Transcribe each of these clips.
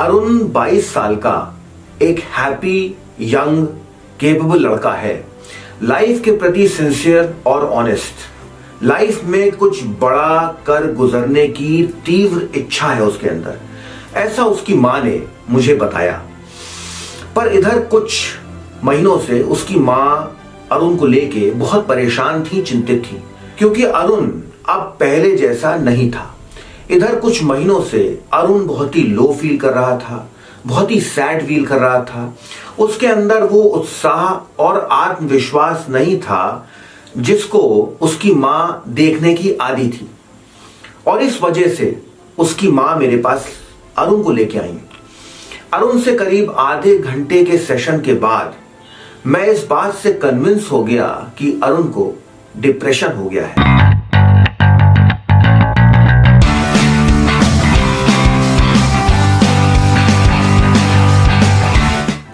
अरुण 22 साल का एक हैप्पी यंग केपेबल लड़का है, लाइफ के प्रति सिंसियर और ऑनेस्ट। लाइफ में कुछ बड़ा कर गुजरने की तीव्र इच्छा है उसके अंदर, ऐसा उसकी मां ने मुझे बताया। पर इधर कुछ महीनों से उसकी मां अरुण को लेके बहुत परेशान थी, चिंतित थी, क्योंकि अरुण अब पहले जैसा नहीं था। इधर कुछ महीनों से अरुण बहुत ही लो फील कर रहा था, बहुत ही सैड फील कर रहा था। उसके अंदर वो उत्साह और आत्मविश्वास नहीं था जिसको उसकी मां देखने की आदी थी, और इस वजह से उसकी मां मेरे पास अरुण को लेके आई। अरुण से करीब आधे घंटे के सेशन के बाद मैं इस बात से कन्विंस हो गया कि अरुण को डिप्रेशन हो गया है।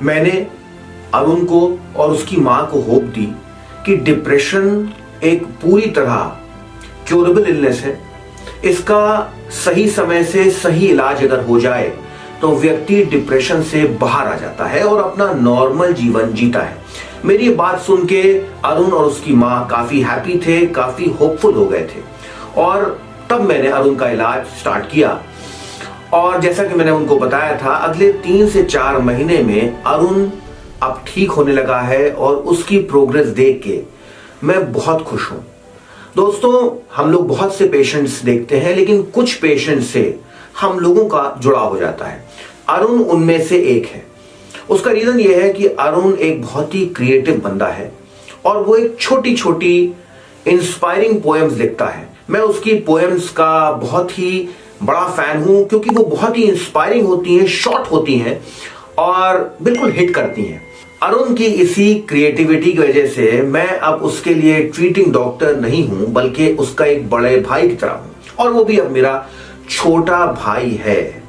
मैंने अरुण को और उसकी मां को होप दी कि डिप्रेशन एक पूरी तरह क्योरेबल इलनेस है। इसका सही समय से सही इलाज अगर हो जाए तो व्यक्ति डिप्रेशन से बाहर आ जाता है और अपना नॉर्मल जीवन जीता है। मेरी बात सुन के अरुण और उसकी मां काफी हैप्पी थे, काफी होपफुल हो गए थे, और तब मैंने अरुण का इलाज स्टार्ट किया। और जैसा कि मैंने उनको बताया था, अगले 3 से 4 महीने में अरुण अब ठीक होने लगा है, और उसकी प्रोग्रेस देख के मैं बहुत खुश हूं। दोस्तों, हम लोग बहुत से पेशेंट्स देखते हैं, लेकिन कुछ पेशेंट्स से हम लोगों का जुड़ाव हो जाता है। अरुण उनमें से एक है। उसका रीजन यह है कि अरुण एक बहुत ही क्रिएटिव बंदा है, और वो एक छोटी छोटी इंस्पायरिंग पोएम्स लिखता है। मैं उसकी पोएम्स का बहुत ही बड़ा फैन हूं, क्योंकि वो बहुत ही इंस्पायरिंग होती हैं, शॉर्ट होती हैं और बिल्कुल हिट करती हैं। अरुण की इसी क्रिएटिविटी की वजह से मैं अब उसके लिए ट्रीटिंग डॉक्टर नहीं हूं, बल्कि उसका एक बड़े भाई की तरह हूं, और वो भी अब मेरा छोटा भाई है।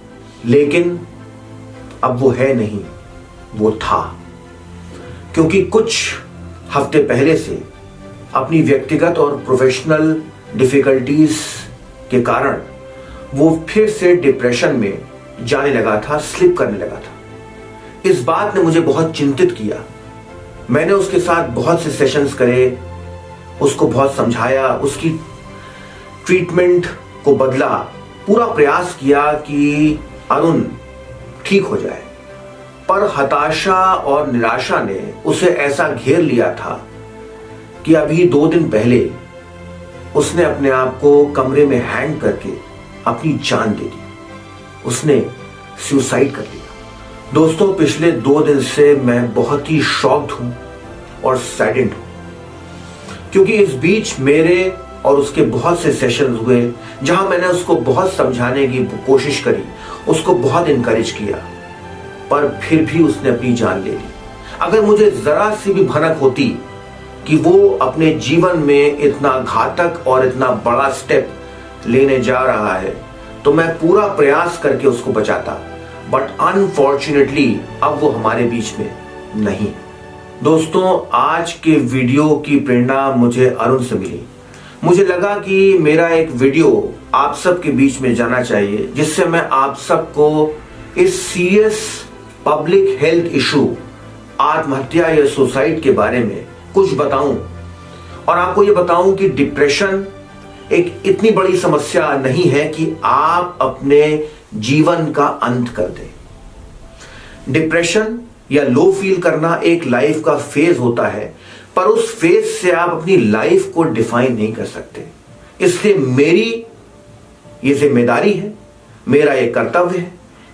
लेकिन अब वो है नहीं, वो था, क्योंकि कुछ हफ्ते पहले से अपनी व्यक्तिगत और प्रोफेशनल डिफिकल्टीज के कारण वो फिर से डिप्रेशन में जाने लगा था, स्लिप करने लगा था। इस बात ने मुझे बहुत चिंतित किया। मैंने उसके साथ बहुत से सेशंस करे, उसको बहुत समझाया, उसकी ट्रीटमेंट को बदला, पूरा प्रयास किया कि अरुण ठीक हो जाए। पर हताशा और निराशा ने उसे ऐसा घेर लिया था कि अभी 2 दिन पहले उसने अपने आप को कमरे में हैंग करके अपनी जान दे दी। उसने सुसाइड कर लिया। दोस्तों, पिछले 2 दिन से मैं बहुत ही शॉक्ड हूं और सैडेंड हूं, क्योंकि इस बीच मेरे और उसके बहुत से सेशंस हुए जहां मैंने उसको बहुत समझाने की कोशिश करी, उसको बहुत इनकरेज किया, पर फिर भी उसने अपनी जान ले ली। अगर मुझे जरा सी भी भनक होती कि वो अपने जीवन में इतना घातक और इतना बड़ा स्टेप लेने जा रहा है, तो मैं पूरा प्रयास करके उसको बचाता, बट अनफॉर्चुनेटली अब वो हमारे बीच में नहीं। दोस्तों, आज के वीडियो की प्रेरणा मुझे अरुण से मिली। मुझे लगा कि मेरा एक वीडियो आप सबके बीच में जाना चाहिए, जिससे मैं आप सबको इस सीरियस पब्लिक हेल्थ इशू, आत्महत्या या सुसाइड के बारे में कुछ बताऊं, और आपको ये बताऊं कि डिप्रेशन एक इतनी बड़ी समस्या नहीं है कि आप अपने जीवन का अंत कर दें। डिप्रेशन या लो फील करना एक लाइफ का फेज होता है, पर उस फेज से आप अपनी लाइफ को डिफाइन नहीं कर सकते। इसलिए मेरी ये जिम्मेदारी है, मेरा ये कर्तव्य है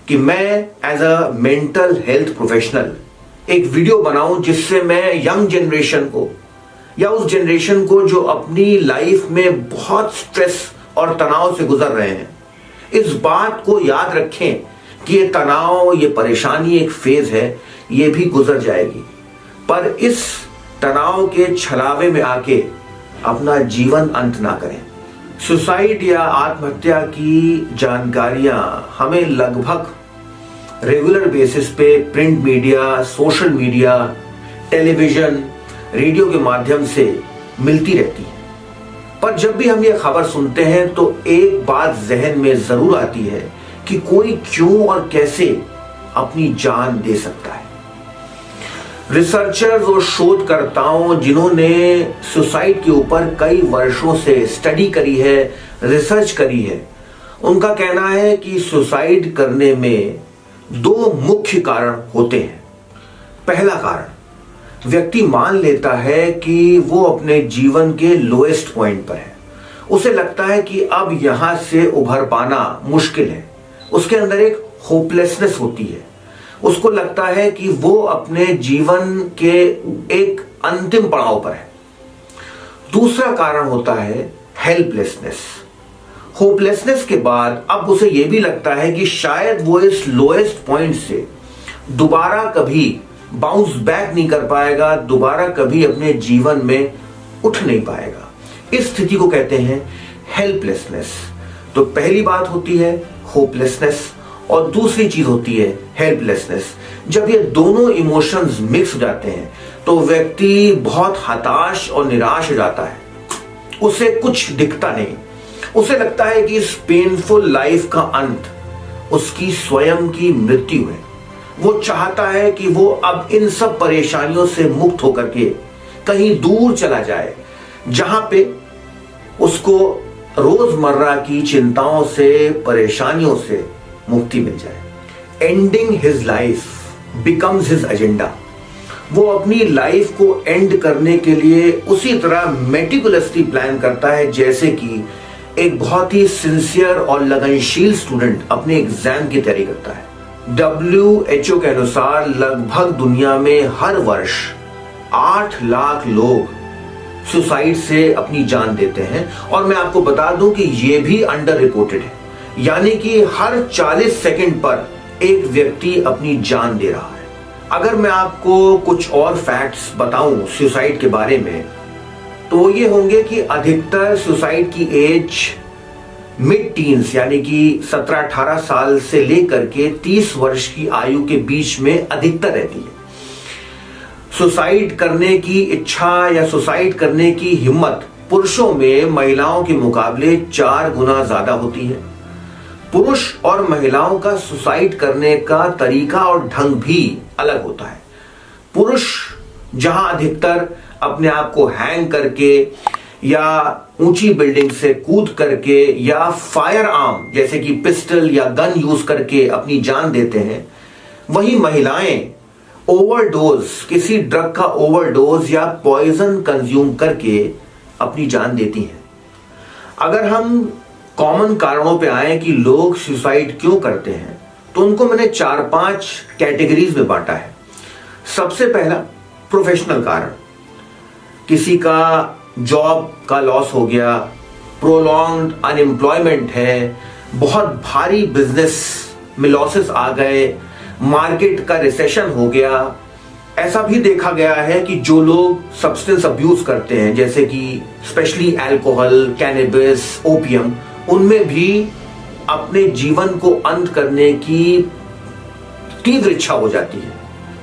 कि मैं as a mental health professional एक वीडियो बनाऊं, जिससे मैं यंग जनरेशन को, या उस जनरेशन को जो अपनी लाइफ में बहुत स्ट्रेस और तनाव से गुजर रहे हैं, इस बात को याद रखें कि ये तनाव, ये परेशानी एक फेज है, ये भी गुजर जाएगी। पर इस तनाव के छलावे में आके अपना जीवन अंत ना करें। सुसाइड या आत्महत्या की जानकारियां हमें लगभग रेगुलर बेसिस पे print media, social media, television, radio के माध्यम से मिलती रहती है। पर जब भी हम ये खबर सुनते हैं तो एक बात जहन में जरूर आती है कि कोई क्यों और कैसे अपनी जान दे सकता है। रिसर्चर्स और शोधकर्ताओं जिन्होंने सुसाइड के ऊपर कई वर्षों से स्टडी करी है, रिसर्च करी है, उनका कहना है कि सुसाइड करने में दो मुख्य कारण होते हैं। पहला कारण, व्यक्ति मान लेता है कि वो अपने जीवन के लोएस्ट पॉइंट पर है। उसे लगता है कि अब यहां से उभर पाना मुश्किल है। उसके अंदर एक होपलेसनेस होती है। उसको लगता है कि वो अपने जीवन के एक अंतिम पड़ाव पर है। दूसरा कारण होता है हेल्पलेसनेस। होपलेसनेस के बाद अब उसे यह भी लगता है कि शायद वो इस लोएस्ट पॉइंट से दोबारा कभी बाउंस बैक नहीं कर पाएगा, दोबारा कभी अपने जीवन में उठ नहीं पाएगा। इस स्थिति को कहते हैं हेल्पलेसनेस। तो पहली बात होती है होपलेसनेस और दूसरी चीज होती है हेल्पलेसनेस। जब ये दोनों इमोशंस मिक्स हो जाते हैं तो व्यक्ति बहुत हताश और निराश हो जाता है। उसे कुछ दिखता नहीं। उसे लगता है कि इस पेनफुल लाइफ का अंत उसकी स्वयं की मृत्यु है। वो चाहता है कि वो अब इन सब परेशानियों से मुक्त होकर के कहीं दूर चला जाए, जहां पे उसको रोजमर्रा की चिंताओं से, परेशानियों से मुक्ति मिल जाए। Ending his life becomes his agenda. वो अपनी लाइफ को एंड करने के लिए उसी तरह मेटिकुलसली प्लान करता है जैसे कि एक बहुत ही सिंसियर और लगनशील स्टूडेंट अपने एग्जाम की तैयारी करता है। WHO के अनुसार लगभग दुनिया में हर वर्ष 8 लाख लोग सुसाइड से अपनी जान देते हैं। और मैं आपको बता दूं कि यह भी अंडर रिपोर्टेड है, यानी कि हर 40 सेकंड पर एक व्यक्ति अपनी जान दे रहा है। अगर मैं आपको कुछ और फैक्ट्स बताऊं सुसाइड के बारे में तो वो ये होंगे कि अधिकतर सुसाइड की एज मिड टीन्स यानी कि 17-18 साल से लेकर के 30 वर्ष की आयु के बीच में अधिकतर रहती है। सुसाइड करने की इच्छा या सुसाइड करने की हिम्मत पुरुषों में महिलाओं के मुकाबले 4 गुना ज्यादा होती है। पुरुष और महिलाओं का सुसाइड करने का तरीका और ढंग भी अलग होता है। पुरुष जहां अधिकतर अपने आप को हैंग करके या ऊंची बिल्डिंग से कूद करके या फायर आर्म जैसे कि पिस्टल या गन यूज करके अपनी जान देते हैं, वहीं महिलाएं ओवरडोज, किसी ड्रग का ओवरडोज या पॉइजन कंज्यूम करके अपनी जान देती हैं। अगर हम कॉमन कारणों पे आए कि लोग सुसाइड क्यों करते हैं तो उनको मैंने 4-5 कैटेगरीज में बांटा है। सबसे पहला प्रोफेशनल कारण, किसी का जॉब का लॉस हो गया, प्रोलॉन्ग्ड अनएम्प्लॉयमेंट है, बहुत भारी बिजनेस में लॉसेस आ गए, मार्केट का रिसेशन हो गया। ऐसा भी देखा गया है कि जो लोग सब्सटेंस अब्यूज करते हैं जैसे कि स्पेशली अल्कोहल, कैनबिस, ओपियम, उनमें भी अपने जीवन को अंत करने की तीव्र इच्छा हो जाती है,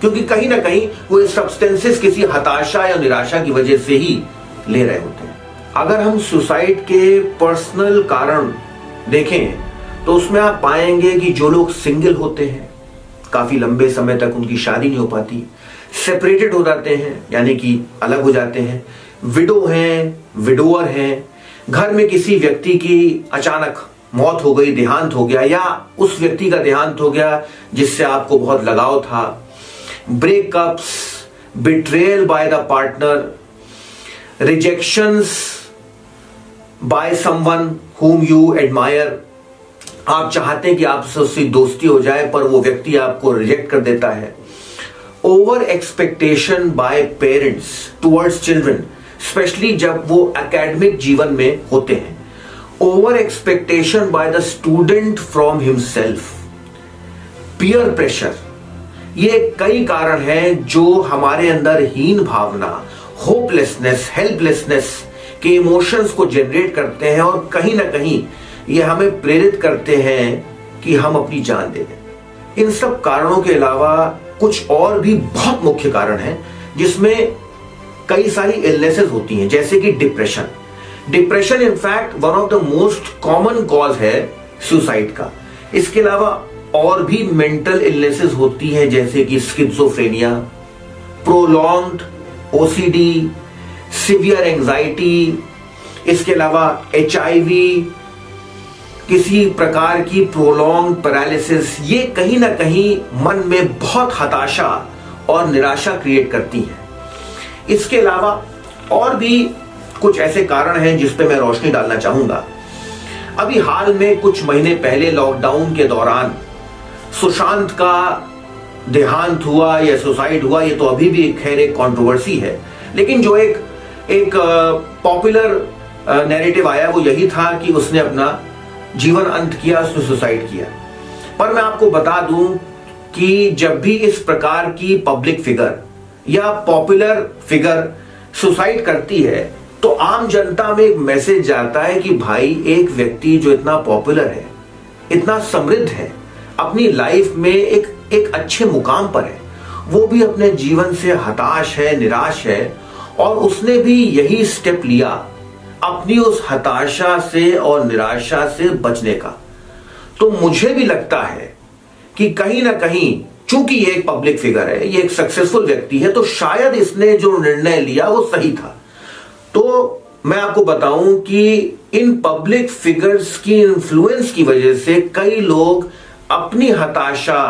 क्योंकि कहीं ना कहीं वो सब्सटेंसेस किसी हताशा या निराशा की वजह से ही ले रहे होते हैं। अगर हम सुसाइड के पर्सनल कारण देखें तो उसमें आप पाएंगे कि जो लोग सिंगल होते हैं, काफी लंबे समय तक उनकी शादी नहीं हो पाती, सेपरेटेड हो जाते हैं यानी कि अलग हो जाते हैं, विडो हैं, विडोअर हैं, घर में किसी व्यक्ति की अचानक मौत हो गई, देहांत हो गया, या उस व्यक्ति का देहांत हो गया जिससे आपको बहुत लगाव था, breakups, betrayal by the partner, rejections by someone whom you admire, आप चाहते हैं कि आपसे उससे दोस्ती हो जाए पर वो व्यक्ति आपको रिजेक्ट कर देता है, over expectation bye parents towards children, specially जब वो एकेडमिक जीवन में होते हैं, over expectation by the student from himself, peer pressure. ये कई कारण हैं जो हमारे अंदर हीन भावना, होपलेसनेस, हेल्पलेसनेस के इमोशंस को जनरेट करते हैं और कहीं ना कहीं ये हमें प्रेरित करते हैं कि हम अपनी जान दे दें। इन सब कारणों के अलावा कुछ और भी बहुत मुख्य कारण हैं जिसमें कई सारी इलनेसेस होती हैं, जैसे कि depression. Depression in fact one of the most common cause है सुसाइड का। इसके अलावा और भी मेंटल इलनेसेस होती हैं जैसे कि schizophrenia, prolonged OCD, severe anxiety, इसके अलावा HIV, किसी प्रकार की प्रोलॉन्ग पैरालिसिस, ये कहीं ना कहीं मन में बहुत हताशा और निराशा क्रिएट करती है। इसके अलावा और भी कुछ ऐसे कारण हैं जिस पे मैं रोशनी डालना चाहूंगा। अभी हाल में कुछ महीने पहले लॉकडाउन के दौरान सुशांत का देहांत हुआ या सुसाइड हुआ, ये तो अभी भी खैर एक कंट्रोवर्सी है, लेकिन जो एक पॉपुलर नैरेटिव आया वो यही था कि उसने अपना जीवन अंत किया, उसने सुसाइड किया। पर मैं आपको बता दूं कि जब भी इस प्रकार की पब्लिक फिगर या पॉपुलर फिगर सुसाइड करती है तो आम जनता में एक मैसेज जाता है कि भाई एक व्यक्ति जो इतना पॉपुलर है, इतना समृद्ध है, अपनी लाइफ में एक अच्छे मुकाम पर है, वो भी अपने जीवन से हताश है, निराश है, और उसने भी यही स्टेप लिया अपनी उस हताशा से और निराशा से बचने का। तो मुझे भी लगता है कि कहीं ना कहीं चूंकि ये एक पब्लिक फिगर है, ये एक सक्सेसफुल व्यक्ति है, तो शायद इसने जो निर्णय लिया वो सही था। तो मैं आपको बताऊं कि इन पब्लिक फिगर्स की इन्फ्लुएंस की वजह से कई लोग अपनी हताशा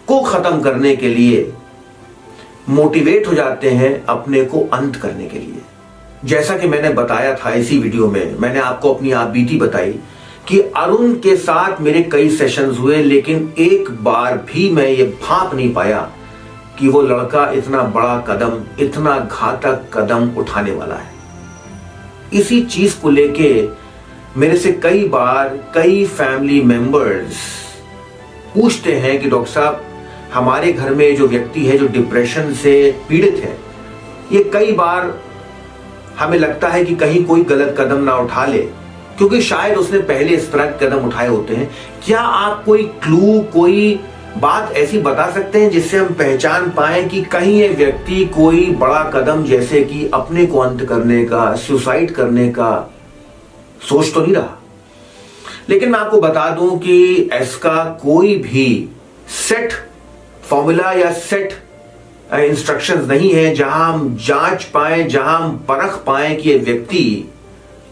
को खत्म करने के लिए मोटिवेट हो जाते हैं अपने को अंत करने के लिए। जैसा कि मैंने बताया था इसी वीडियो में, मैंने आपको अपनी आप बीती बताई कि अरुण के साथ मेरे कई सेशंस हुए, लेकिन एक बार भी मैं ये भांप नहीं पाया कि वो लड़का इतना बड़ा कदम, इतना घातक कदम उठाने वाला है। इसी चीज को लेके मेरे से कई बार कई फैमिली मेंबर्स पूछते हैं कि डॉक्टर साहब, हमारे घर में जो व्यक्ति है जो डिप्रेशन से पीड़ित है, ये कई बार हमें लगता है कि कहीं कोई गलत कदम ना उठा ले, क्योंकि शायद उसने पहले इस तरह के कदम उठाए होते हैं। क्या आप कोई क्लू, कोई बात ऐसी बता सकते हैं जिससे हम पहचान पाएं कि कहीं ये व्यक्ति कोई बड़ा कदम जैसे कि अपने को अंत करने का, सुसाइड करने का सोच तो नहीं रहा? लेकिन मैं आपको बता दूं कि इसका कोई भी सेट फॉर्मूला या सेट इंस्ट्रक्शंस नहीं है जहां हम जांच पाए, जहां हम परख पाए कि ये व्यक्ति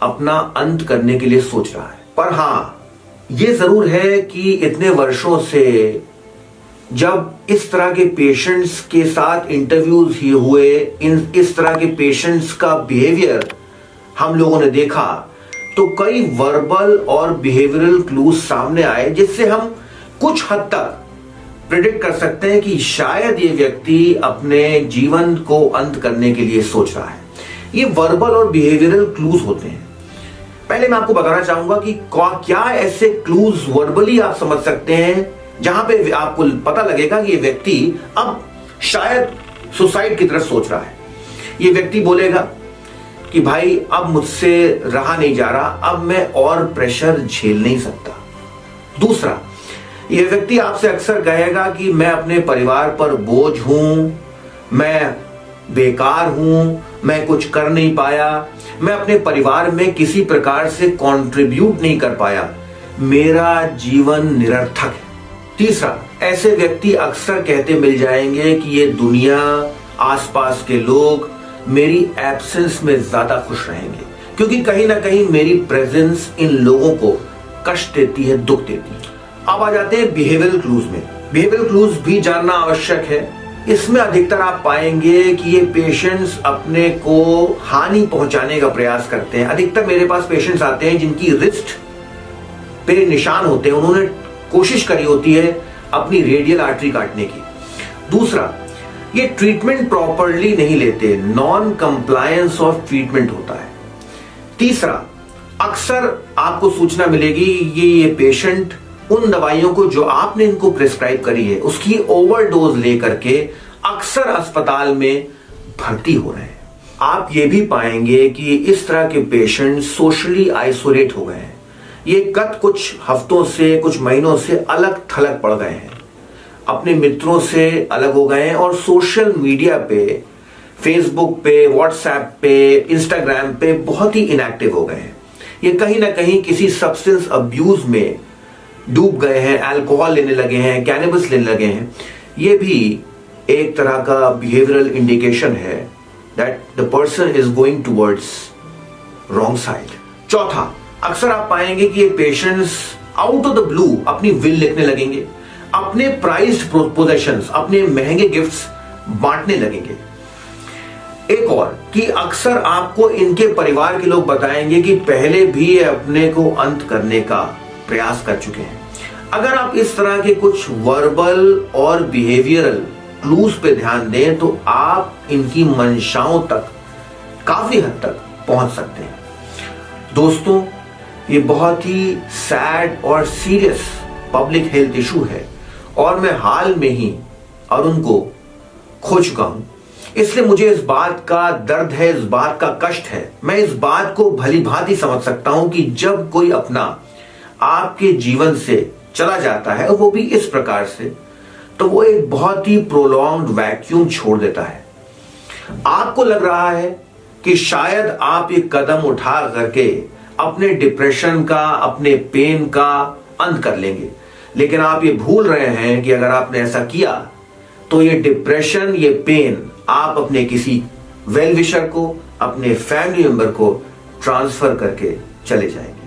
अपना अंत करने के लिए सोच रहा है। पर हां, ये जरूर है कि इतने वर्षों से जब इस तरह के पेशेंट्स के साथ इंटरव्यूज ही हुए, इस तरह के पेशेंट्स का बिहेवियर हम लोगों ने देखा, तो कई वर्बल और बिहेवियरल क्लूज सामने आए जिससे हम कुछ हद तक प्रेडिक्ट कर सकते हैं कि शायद ये व्यक्ति अपने जीवन को अंत करने के लिए सोच रहा है। ये वर्बल और बिहेवियरल क्लूज होते हैं। पहले मैं आपको बताना चाहूंगा कि क्या ऐसे क्लूज वर्बली आप समझ सकते हैं जहां पे आपको पता लगेगा कि ये व्यक्ति अब शायद सुसाइड की तरफ सोच रहा है। ये व्यक्ति बोलेगा कि भाई अब मुझसे रहा नहीं जा रहा, अब मैं और प्रेशर झेल नहीं सकता। दूसरा, ये व्यक्ति आपसे अक्सर कहेगा कि मैं अपने परिवार पर बोझ हूं, मैं बेकार हूं, मैं कुछ कर नहीं पाया, मैं अपने परिवार में किसी प्रकार से कंट्रीब्यूट नहीं कर पाया, मेरा जीवन निरर्थक है। तीसरा, ऐसे व्यक्ति अक्सर कहते मिल जाएंगे कि ये दुनिया, आसपास के लोग मेरी एब्सेंस में ज्यादा खुश रहेंगे, क्योंकि कहीं ना कहीं मेरी प्रेजेंस इन लोगों को कष्ट देती है, दुख देती है। अब आ जाते हैं बिहेवियरल क्लूज में। बिहेवियरल क्लूज भी जानना आवश्यक है। इसमें अधिकतर आप पाएंगे कि ये पेशेंट्स अपने को हानि पहुंचाने का प्रयास करते हैं। अधिकतर मेरे पास पेशेंट्स आते हैं जिनकी रिस्ट पे निशान होते हैं, उन्होंने कोशिश करी होती है अपनी रेडियल आर्टरी काटने की। दूसरा, ये ट्रीटमेंट प्रॉपरली नहीं लेते, नॉन कंप्लायंस ऑफ ट्रीटमेंट होता है। तीसरा, अक्सर आपको सूचना मिलेगी कि ये पेशेंट उन दवाइयों को जो आपने इनको प्रिस्क्राइब करी है उसकी ओवरडोज लेकर के अक्सर अस्पताल में भर्ती हो रहे हैं। आप ये भी पाएंगे कि इस तरह के पेशेंट सोशली आइसोलेट हो गए हैं। ये गत कुछ हफ्तों से, कुछ महीनों से अलग थलग पड़ गए हैं, अपने मित्रों से अलग हो गए हैं और सोशल मीडिया पे, फेसबुक पे, व्हाट्सएप पे, इंस्टाग्राम पे बहुत ही इनएक्टिव हो गए हैं। ये कहीं ना कहीं किसी सब्सटेंस अब्यूज में डूब गए हैं, अल्कोहल लेने लगे हैं, कैनबिस लेने लगे हैं, ये भी एक तरह का बिहेवियरल इंडिकेशन है that the person is going towards wrong side. चौथा, अक्सर आप पाएंगे कि ये patients out of the blue अपनी विल लिखने लगेंगे, अपने प्राइज्ड पोजेशंस, अपने महंगे गिफ्ट्स बांटने लगेंगे। एक और कि अक्सर आपको इनके परिवार के लोग बताएंगे कि पहले भी ये अपने को अंत करने का प्रयास कर चुके हैं। अगर आप इस तरह के कुछ वर्बल और बिहेवियरल क्लूज पे ध्यान दें तो आप इनकी मंशाओं तक काफी हद तक पहुंच सकते हैं। दोस्तों, ये बहुत ही सैड और सीरियस पब्लिक हेल्थ इशू है और मैं हाल में ही अरुण को खो चुका हूं, इसलिए मुझे इस बात का दर्द है, इस बात का कष्ट है। मैं इस बात को भली भांति समझ सकता हूं कि जब कोई अपना आपके जीवन से चला जाता है, वो भी इस प्रकार से, तो वो एक बहुत ही प्रोलॉन्ग्ड वैक्यूम छोड़ देता है। आपको लग रहा है कि शायद आप एक कदम उठा करके अपने डिप्रेशन का, अपने पेन का अंत कर लेंगे, लेकिन आप ये भूल रहे हैं कि अगर आपने ऐसा किया तो ये डिप्रेशन, ये पेन आप अपने किसी वेल विशर को, अपने फैमिली मेंबर को ट्रांसफर करके चले जाएंगे।